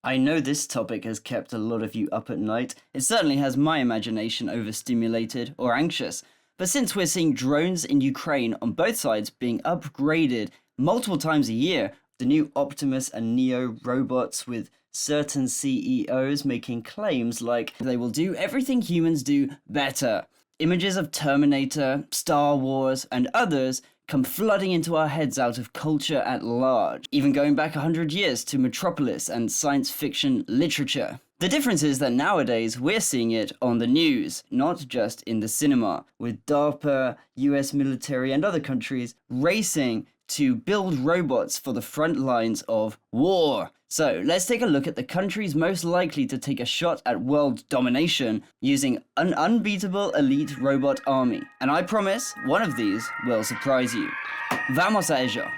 I know this topic has kept a lot of you up at night. It certainly has my imagination overstimulated or anxious. But since we're seeing drones in Ukraine on both sides being upgraded multiple times a year, the new Optimus and Neo robots with certain CEOs making claims like they will do everything humans do better. Images of Terminator, Star Wars, and others come flooding into our heads out of culture at large, even going back 100 years to Metropolis and science fiction literature. The difference is that nowadays we're seeing it on the news, not just in the cinema, with DARPA, US military and other countries racing to build robots for the front lines of war. So let's take a look at the countries most likely to take a shot at world domination using an unbeatable elite robot army. And I promise one of these will surprise you. Vamos a ello.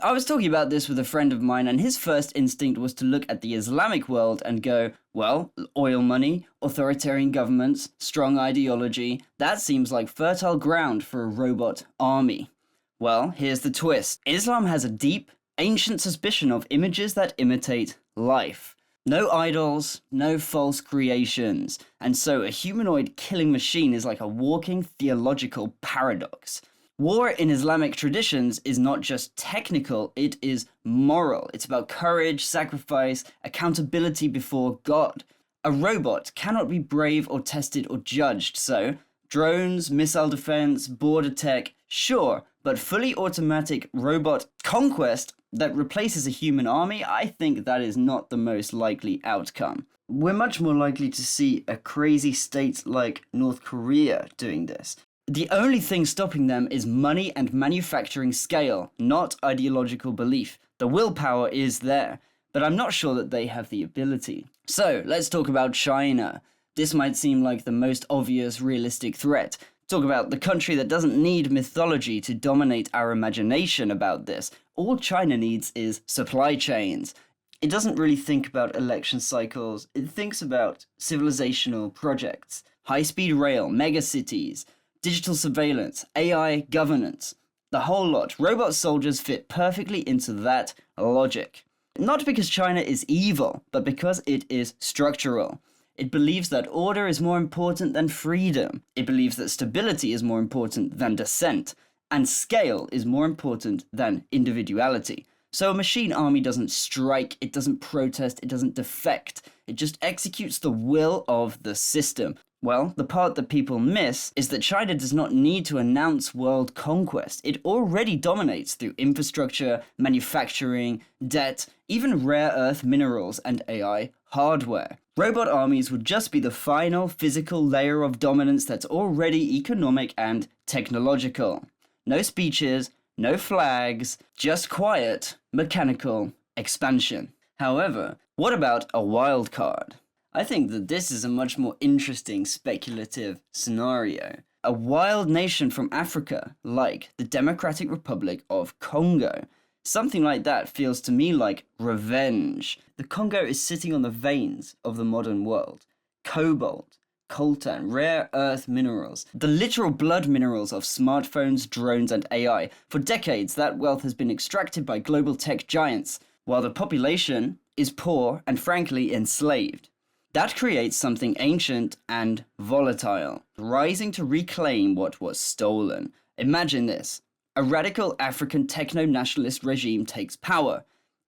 I was talking about this with a friend of mine, and his first instinct was to look at the Islamic world and go, well, oil money, authoritarian governments, strong ideology, that seems like fertile ground for a robot army. Well, here's the twist. Islam has a deep, ancient suspicion of images that imitate life. No idols, no false creations, and so a humanoid killing machine is like a walking theological paradox. War in Islamic traditions is not just technical, it is moral. It's about courage, sacrifice, accountability before God. A robot cannot be brave or tested or judged, so drones, missile defense, border tech, sure, but fully automatic robot conquest that replaces a human army, I think that is not the most likely outcome. We're much more likely to see a crazy state like North Korea doing this. The only thing stopping them is money and manufacturing scale, not ideological belief. The willpower is there, but I'm not sure that they have the ability. So, let's talk about China. This might seem like the most obvious realistic threat. Talk about the country that doesn't need mythology to dominate our imagination about this. All China needs is supply chains. It doesn't really think about election cycles. It thinks about civilizational projects, high-speed rail, megacities, digital surveillance, AI governance, the whole lot. Robot soldiers fit perfectly into that logic. Not because China is evil, but because it is structural. It believes that order is more important than freedom. It believes that stability is more important than dissent. And scale is more important than individuality. So a machine army doesn't strike, it doesn't protest, it doesn't defect. It just executes the will of the system. Well, the part that people miss is that China does not need to announce world conquest. It already dominates through infrastructure, manufacturing, debt, even rare earth minerals and AI hardware. Robot armies would just be the final physical layer of dominance that's already economic and technological. No speeches, no flags, just quiet, mechanical expansion. However, what about a wild card? I think that this is a much more interesting speculative scenario. A wild nation from Africa, like the Democratic Republic of Congo. Something like that feels to me like revenge. The Congo is sitting on the veins of the modern world. Cobalt, coltan, rare earth minerals, the literal blood minerals of smartphones, drones, and AI. For decades, that wealth has been extracted by global tech giants, while the population is poor and frankly enslaved. That creates something ancient and volatile, rising to reclaim what was stolen. Imagine this. A radical African techno-nationalist regime takes power.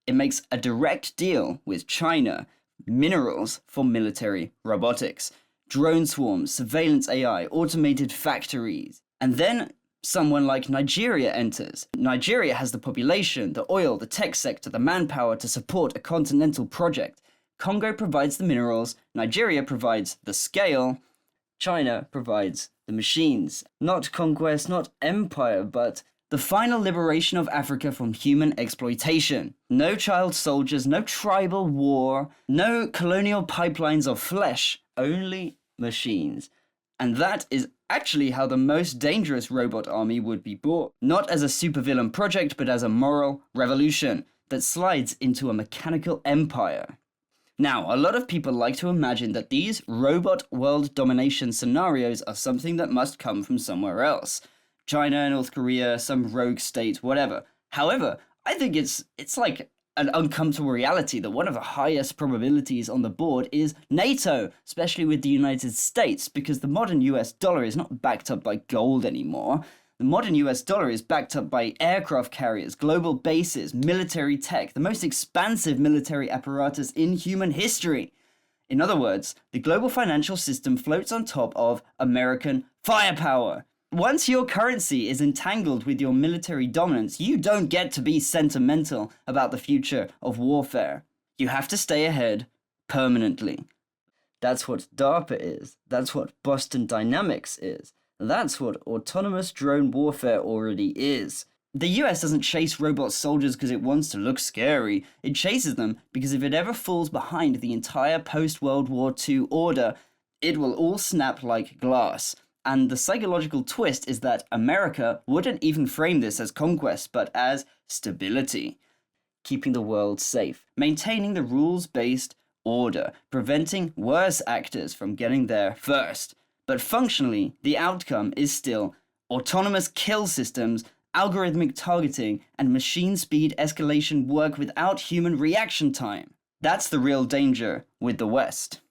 It makes a direct deal with China, minerals for military robotics, drone swarms, surveillance AI, automated factories. And then someone like Nigeria enters. Nigeria has the population, the oil, the tech sector, the manpower to support a continental project. Congo provides the minerals, Nigeria provides the scale, China provides the machines. Not conquest, not empire, but the final liberation of Africa from human exploitation. No child soldiers, no tribal war, no colonial pipelines of flesh, only machines. And that is actually how the most dangerous robot army would be bought. Not as a supervillain project, but as a moral revolution that slides into a mechanical empire. Now, a lot of people like to imagine that these robot world domination scenarios are something that must come from somewhere else. China, North Korea, some rogue state, whatever. However, I think it's like an uncomfortable reality that one of the highest probabilities on the board is NATO, especially with the United States, because the modern US dollar is not backed up by gold anymore. The modern US dollar is backed up by aircraft carriers, global bases, military tech, the most expansive military apparatus in human history. In other words, the global financial system floats on top of American firepower. Once your currency is entangled with your military dominance, you don't get to be sentimental about the future of warfare. You have to stay ahead permanently. That's what DARPA is. That's what Boston Dynamics is. That's what autonomous drone warfare already is. The US doesn't chase robot soldiers because it wants to look scary. It chases them because if it ever falls behind the entire post-World War II order, it will all snap like glass. And the psychological twist is that America wouldn't even frame this as conquest, but as stability. Keeping the world safe, maintaining the rules-based order, preventing worse actors from getting there first. But functionally, the outcome is still autonomous kill systems, algorithmic targeting, and machine speed escalation work without human reaction time. That's the real danger with the West.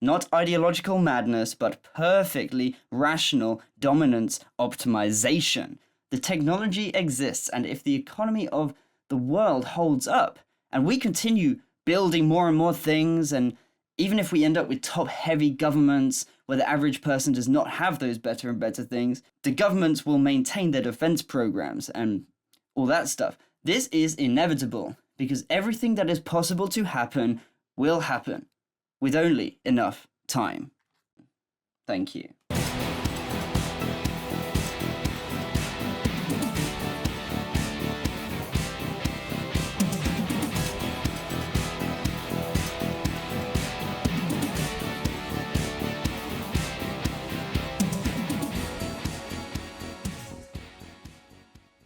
Not ideological madness, but perfectly rational dominance optimization. The technology exists, and if the economy of the world holds up, and we continue building more and more things, and even if we end up with top-heavy governments where the average person does not have those better and better things, the governments will maintain their defense programs and all that stuff. This is inevitable, because everything that is possible to happen will happen, with only enough time. Thank you.